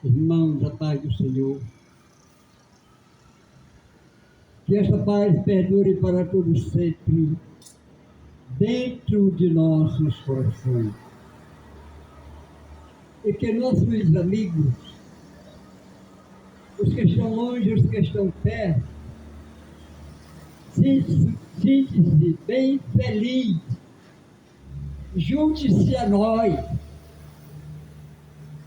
Irmãos, a paz do Senhor. Que essa paz perdure para todos sempre, dentro de nossos corações. E que nossos amigos, os que estão longe e os que estão perto, sintam-se bem felizes, junte-se a nós,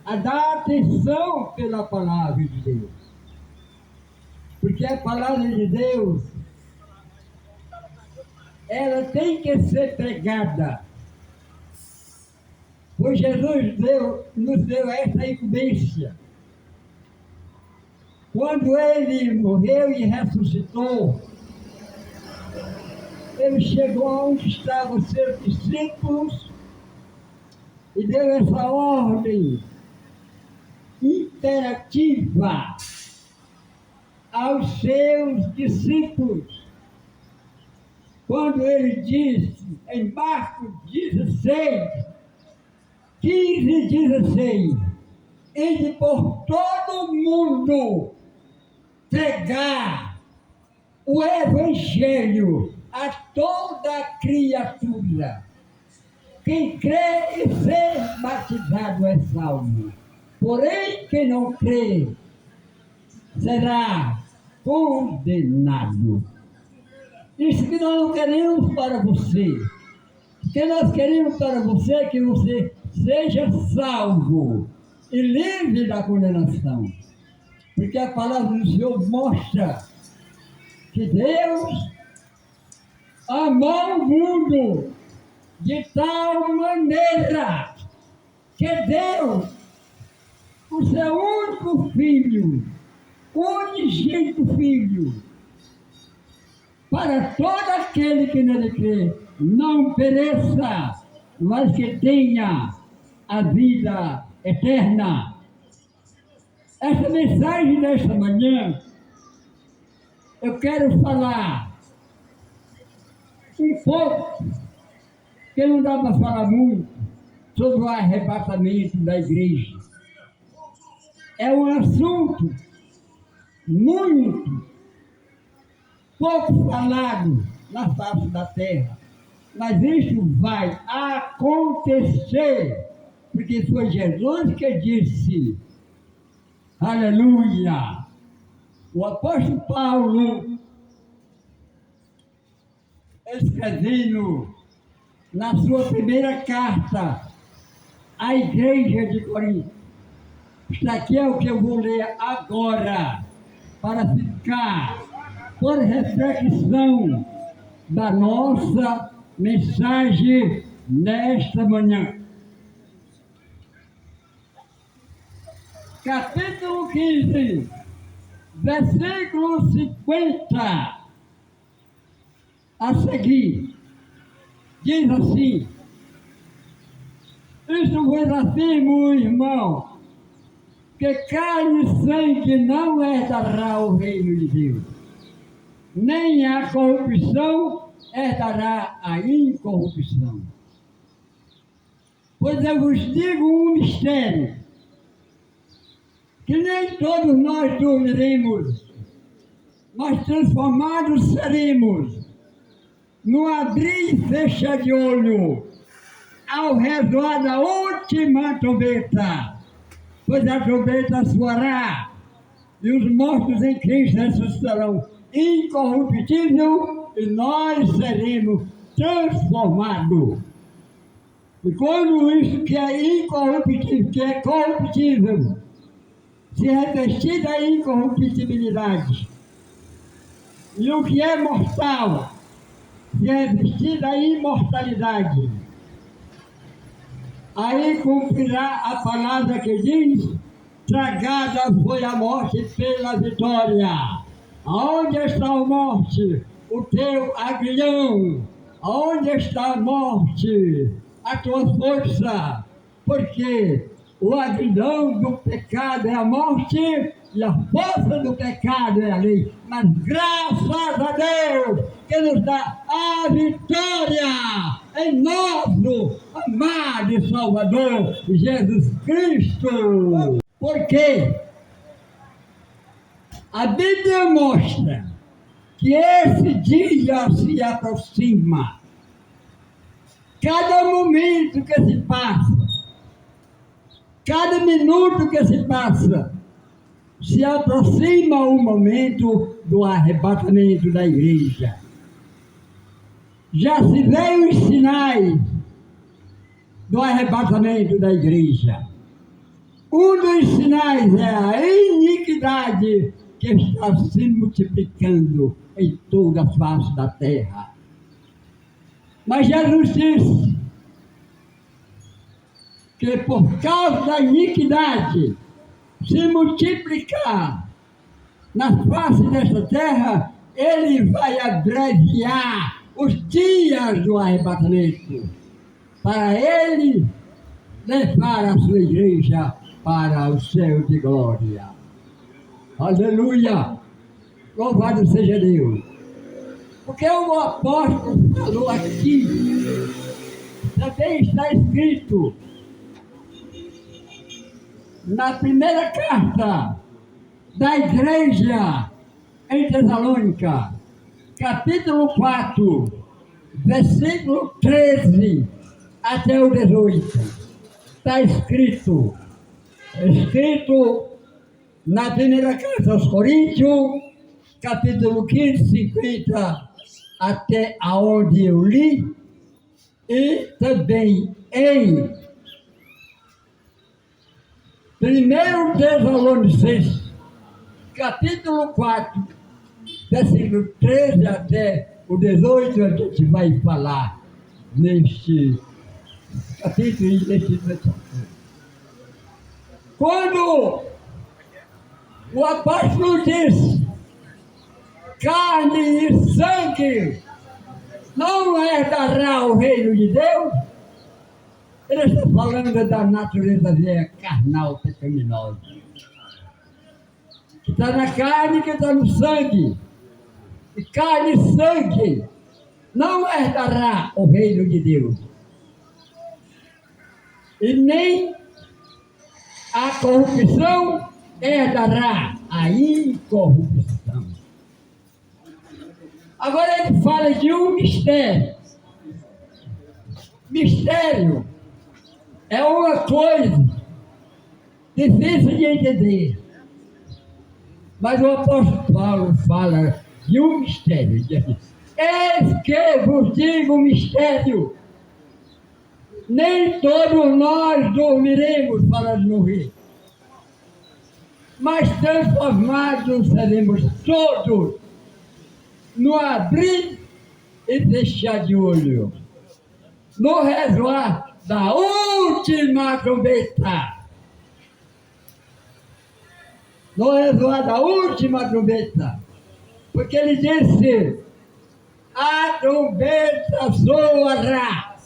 a dar atenção pela palavra de Deus. Porque a palavra de Deus, ela tem que ser pregada. Pois Jesus nos deu essa incumbência. Quando ele morreu e ressuscitou, ele chegou onde estavam seus discípulos e deu essa ordem imperativa aos seus discípulos. Quando ele disse, em Marcos 16, 15 e 16, ide por todo o mundo pregar o Evangelho a toda criatura. Quem crê e ser batizado é salvo. Porém, quem não crê será condenado. Isso que nós não queremos para você. O que nós queremos para você é que você seja salvo e livre da condenação. Porque a palavra do Senhor mostra que Deus amou o mundo de tal maneira que deu o seu único filho, unigênito filho, para todo aquele que nele crê, não pereça, mas que tenha a vida eterna. Essa mensagem desta manhã, eu quero falar um pouco, que não dá para falar muito, sobre o arrebatamento da igreja. É um assunto muito pouco falado na face da terra, mas isso vai acontecer, porque foi Jesus que disse, aleluia. O apóstolo Paulo, escrevendo na sua primeira carta à igreja de Corinto, isso aqui é o que eu vou ler agora, para ficar por reflexão da nossa mensagem nesta manhã. Capítulo 15, versículo 50 a seguir, diz assim: isto vos afirmo, irmão, que carne e sangue não herdará o reino de Deus, nem a corrupção herdará a incorrupção. Pois eu vos digo um mistério, que nem todos nós dormiremos, mas transformados seremos, no abrir e fechar de olho, ao redor da última trombeta. Pois a trombeta soará, e os mortos em Cristo ressuscitarão incorruptível, e nós seremos transformados. E quando isso que é incorruptível, que é corruptível, se revestir da incorruptibilidade, e o que é mortal, se revestir da imortalidade, aí cumprirá a palavra que diz, tragada foi a morte pela vitória. Aonde está a morte? O teu aguilhão. Aonde está a morte? A tua força. Porque o aguilhão do pecado é a morte e a força do pecado é a lei. Mas graças a Deus que nos dá a vitória em nosso amado e Salvador Jesus Cristo. Porque a Bíblia mostra que esse dia se aproxima. Cada momento que se passa, cada minuto que se passa, se aproxima o momento do arrebatamento da igreja. Já se vê os sinais do arrebatamento da igreja. Um dos sinais é a iniquidade que está se multiplicando em toda a face da terra. Mas Jesus disse que por causa da iniquidade se multiplicar na face desta terra, ele vai abreviar os dias do arrebatamento, para ele levar a sua igreja para o céu de glória. Aleluia! Louvado seja Deus! Porque o apóstolo falou aqui, também está escrito na primeira carta da igreja em Tessalônica, capítulo 4, versículo 13 até o 18. Está escrito na primeira carta aos Coríntios, capítulo 15, 50 até aonde eu li, e também em 1 Tessalonicenses, capítulo 4, versículo 13 até o 18, a gente vai falar neste capítulo e neste versículo. Quando o apóstolo diz carne e sangue não herdará o reino de Deus, ele está falando da natureza velha carnal pecaminosa, que está na carne, que está no sangue. E carne e sangue não herdará o reino de Deus. E nem a corrupção herdará a incorrupção. Agora ele fala de um mistério. Mistério é uma coisa difícil de entender. Mas o apóstolo Paulo fala de um mistério. Eis que vos digo um mistério. Nem todos nós dormiremos, falando no rio. Mas transformados seremos todos no abrir e fechar de olho, no ressoar da última trombeta. No ressoar da última trombeta. Porque ele disse, a trombeta soará,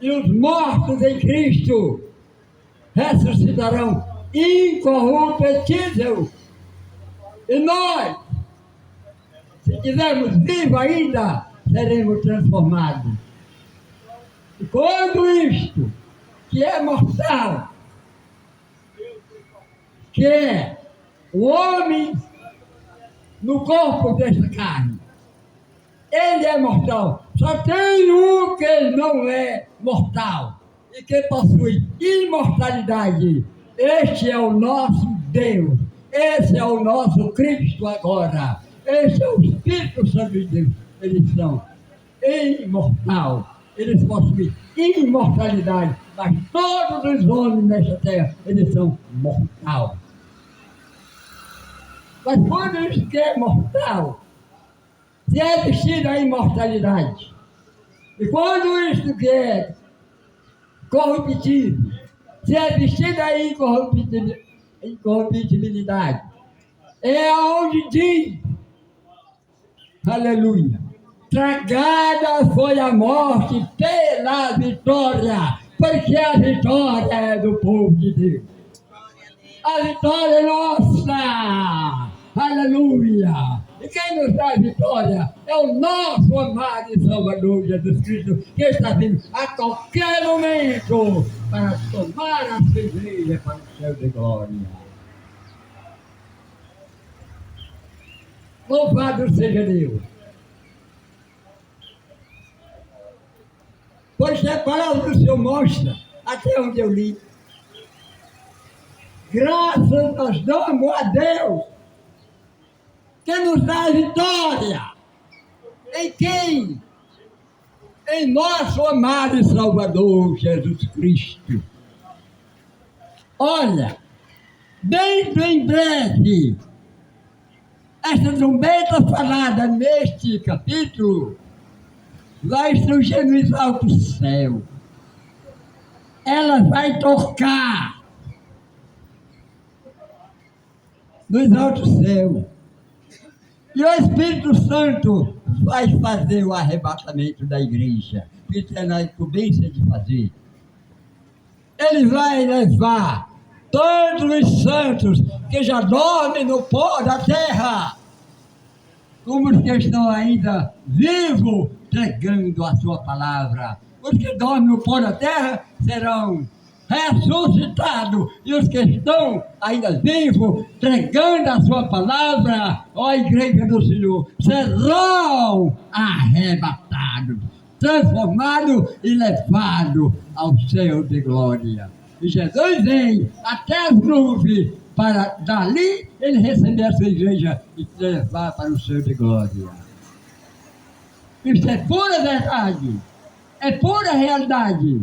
e os mortos em Cristo ressuscitarão incorruptível. E nós, se estivermos vivos ainda, seremos transformados. E quando isto, que é mortal, que é o homem no corpo desta carne, ele é mortal. Só tem um que não é mortal e que possui imortalidade. Este é o nosso Deus. Esse é o nosso Cristo agora. Esse é o Espírito Santo de Deus. Eles são imortais. Eles possuem imortalidade. Mas todos os homens nesta terra, eles são mortais. Mas quando eles que é mortal, se é vestido a imortalidade. E quando isto que é corruptível, se é vestido a incorruptibilidade, é onde diz, aleluia, tragada foi a morte pela vitória, porque a vitória é do povo de Deus. A vitória é nossa, aleluia. E quem nos dá a vitória é o nosso amado e Salvador Jesus Cristo, que está vindo a qualquer momento para tomar a sua igreja para o céu céu de glória. Louvado seja Deus. Pois a palavra do Senhor mostra, até onde eu li. Graças nós damos a Deus, que nos dá a vitória. Em quem? Em nosso amado e Salvador Jesus Cristo. Olha, bem em breve, esta trombeta falada neste capítulo vai surgir nos altos céus. Ela vai tocar nos altos céus. E o Espírito Santo vai fazer o arrebatamento da igreja. Isso é na incumbência de fazer. Ele vai levar todos os santos que já dormem no pó da terra, como os que estão ainda vivos, pregando a sua palavra. Os que dormem no pó da terra serão ressuscitados, e os que estão ainda vivos, pregando a sua palavra, ó igreja do Senhor, serão arrebatados, transformados e levados ao céu de glória. E Jesus vem até as nuvens para dali ele receber a sua igreja e levar para o céu de glória. Isso é pura verdade, é pura realidade.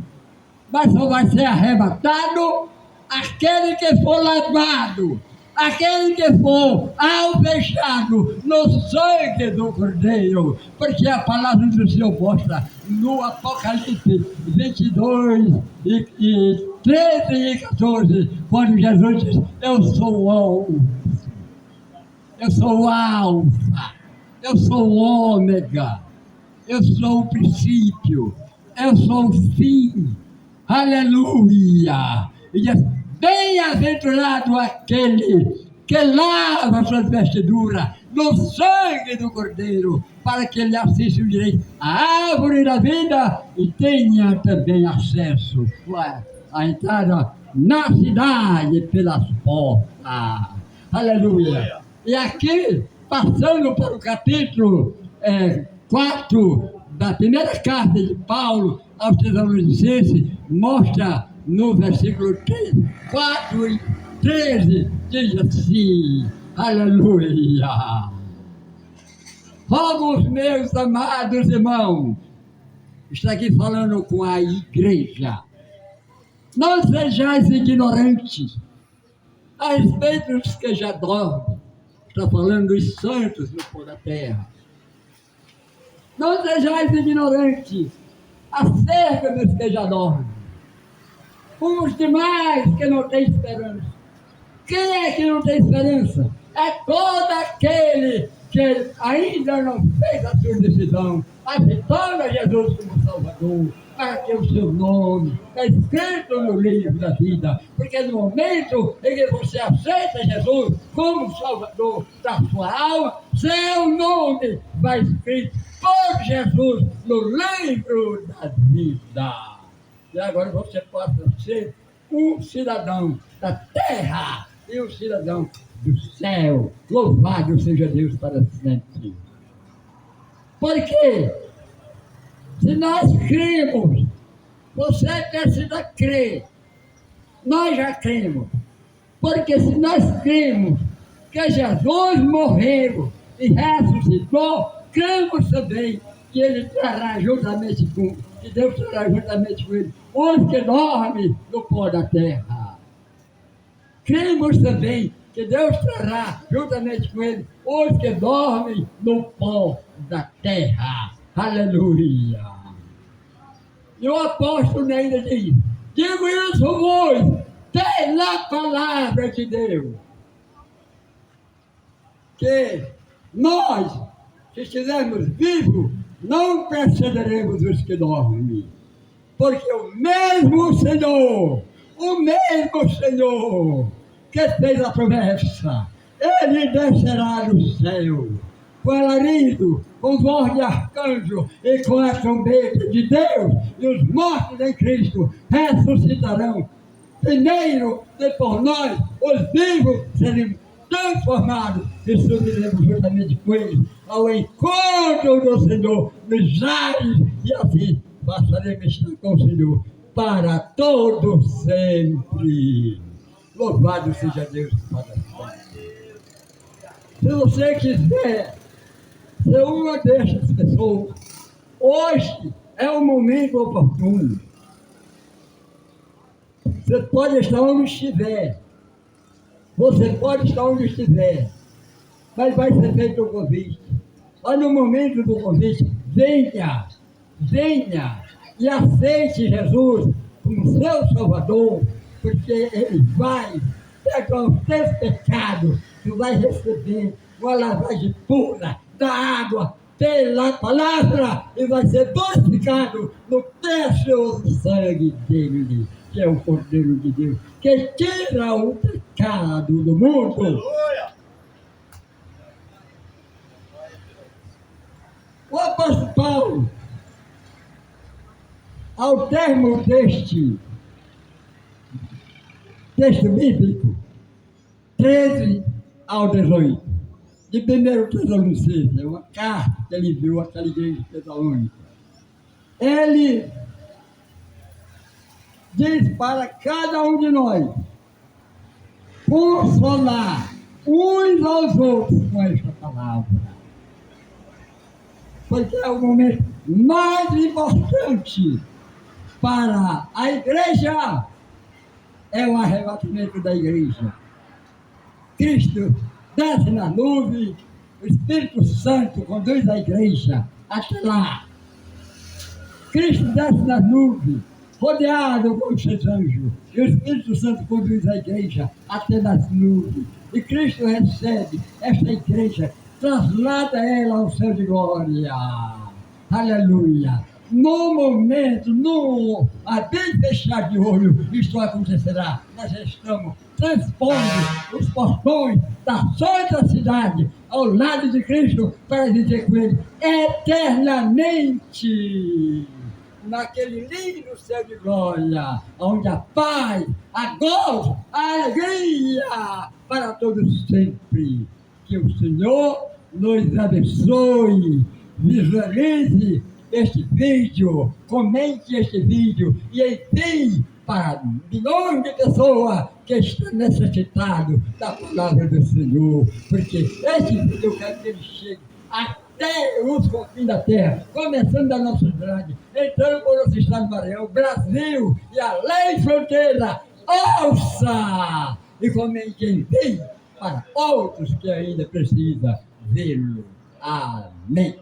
Mas só vai ser arrebatado aquele que for lavado, aquele que for alvejado no sangue do Cordeiro, porque a palavra do Senhor mostra no Apocalipse 22 e 13 e 14, quando Jesus diz: eu sou o Alfa, eu sou o Alfa, eu sou o Ômega, eu sou o princípio, eu sou o fim. Aleluia! E diz: bem-aventurado aquele que lava suas vestiduras no sangue do Cordeiro, para que ele assista o direito à árvore da vida e tenha também acesso à entrada na cidade pelas portas. Aleluia! E aqui, passando para o capítulo 4 da primeira carta de Paulo aos Tessalonicenses, mostra no versículo 4 e 13, diz assim: aleluia! Rogo os meus amados irmãos, está aqui falando com a igreja, não sejais ignorantes a respeito dos que já dormem. Está falando dos santos no pó da terra. Não sejais ignorantes acerca dos que já dormem. Os demais que não têm esperança. Quem é que não tem esperança? É todo aquele que ainda não fez a sua decisão, aceitando a Jesus como Salvador, para que o seu nome está escrito no livro da vida. Porque no momento em que você aceita Jesus como Salvador da sua alma, seu nome vai escrito por Jesus no livro da vida. E agora você passa a ser um cidadão da terra e um cidadão do céu. Louvado seja Deus para sempre. Porque se nós cremos, você precisa crer. Nós já cremos. Porque se nós cremos que Jesus morreu e ressuscitou, cremos também que Ele trará juntamente com, que Deus trará juntamente com Ele os que dormem no pó da terra. Cremos também que Deus trará juntamente com Ele os que dormem no pó da terra. Aleluia! E o apóstolo ainda diz: digo isso vos pela palavra de Deus, que nós, se estivermos vivos, não precederemos os que dormem, porque o mesmo Senhor que fez a promessa, Ele descerá do céu, com alarido, com voz de arcanjo e com a trombeta de Deus, e os mortos em Cristo ressuscitarão primeiro, depois nós, os vivos, seremos transformados e subiremos juntamente com eles ao encontro do Senhor nos ares, e assim passaremos a estar com o Senhor para todo sempre. Louvado seja Deus para sempre. Se você quiser ser uma dessas pessoas, hoje é o momento oportuno. Você pode estar onde estiver. Você pode estar onde estiver. Mas vai ser feito o convite. Mas no momento do convite, venha, venha e aceite Jesus como seu Salvador, porque Ele vai pegar os teus pecados, tu vai receber uma lavagem pura da água pela palavra e vai ser purificado no precioso sangue dele, que é o Cordeiro de Deus, que tira o pecado do mundo. Aleluia! O apóstolo Paulo, ao termo deste texto bíblico, 13 ao 18, de 1 Tessalonicenses, uma carta que ele viu àquela igreja de Tessalônica, ele diz para cada um de nós consolar uns aos outros com esta palavra. Porque é o momento mais importante para a igreja, é o arrebatamento da igreja. Cristo desce na nuvem, o Espírito Santo conduz a igreja até lá. Cristo desce na nuvem, rodeado com os seus anjos, e o Espírito Santo conduz a igreja até nas nuvens. E Cristo recebe esta igreja, traslada ela ao céu de glória. Aleluia! No momento, no abrir e fechar de olho, isto acontecerá. Nós estamos transpondo os portões da santa cidade ao lado de Cristo para viver com Ele eternamente. Naquele lindo céu de glória, onde a paz, a gozo, a alegria para todos sempre. Que o Senhor nos abençoe, visualize este vídeo, comente este vídeo e envie para milhões de pessoas que estão necessitadas da palavra do Senhor, porque esse vídeo eu quero que ele chegue até os confins da terra, começando da nossa cidade, entrando por nosso estado do Maranhão, Brasil e além fronteira. Ouça e comente e envie para outros que ainda precisam vê-lo. Amém.